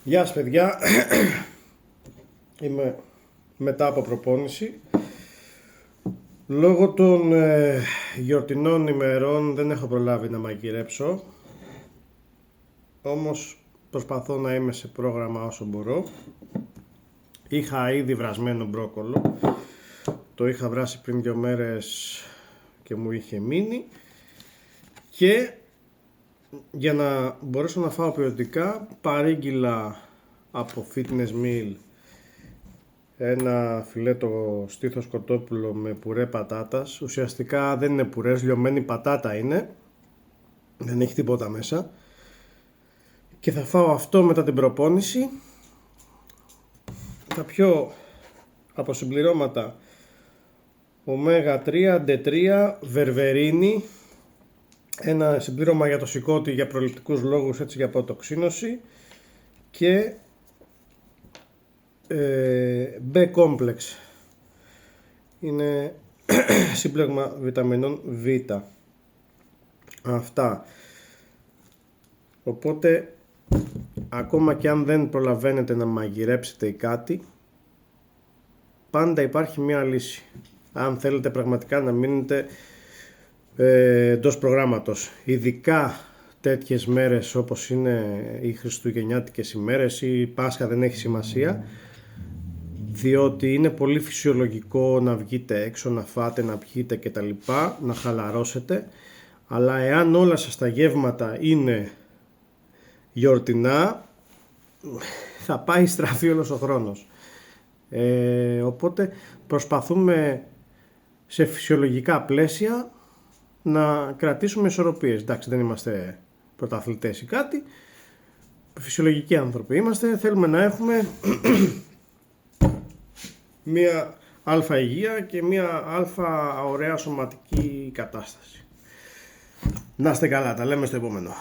Γεια σας παιδιά, είμαι μετά από προπόνηση. Λόγω των γιορτινών ημερών δεν έχω προλάβει να μαγειρέψω. Όμως προσπαθώ να είμαι σε πρόγραμμα όσο μπορώ. Είχα ήδη βρασμένο μπρόκολο. Το είχα βράσει πριν 2 μέρες και μου είχε μείνει. Και για να μπορέσω να φάω ποιοτικά, παρήγγειλα από Fitness Meal ένα φιλέτο στήθος κοτόπουλο με πουρέ πατάτας. Ουσιαστικά δεν είναι πουρές, λιωμένη πατάτα είναι, δεν έχει τίποτα μέσα. Και θα φάω αυτό μετά την προπόνηση. Τα πιο αποσυμπληρώματα ωμέγα 3, D3, βερβερίνη, ένα συμπλήρωμα για το σηκώτη για προληπτικούς λόγους, έτσι, για αποτοξίνωση, και B-complex, είναι σύμπλεγμα βιταμινών Β. Αυτά. Οπότε ακόμα και αν δεν προλαβαίνετε να μαγειρέψετε ή κάτι, πάντα υπάρχει μια λύση. Αν θέλετε πραγματικά να μείνετε εντός προγράμματος, ειδικά τέτοιες μέρες όπως είναι οι χριστουγεννιάτικες ημέρες ή η Πάσχα, δεν έχει σημασία, διότι είναι πολύ φυσιολογικό να βγείτε έξω, να φάτε, να πιείτε και τα λοιπά, να χαλαρώσετε, αλλά εάν όλα σας τα γεύματα είναι γιορτινά, θα πάει στραφή όλος ο χρόνος. Οπότε προσπαθούμε σε φυσιολογικά πλαίσια να κρατήσουμε ισορροπίες. Εντάξει, δεν είμαστε πρωταθλητές ή κάτι, φυσιολογικοί άνθρωποι είμαστε, θέλουμε να έχουμε μία αλφα υγεία και μία αλφα ωραία σωματική κατάσταση. Να είστε καλά, τα λέμε στο επόμενο.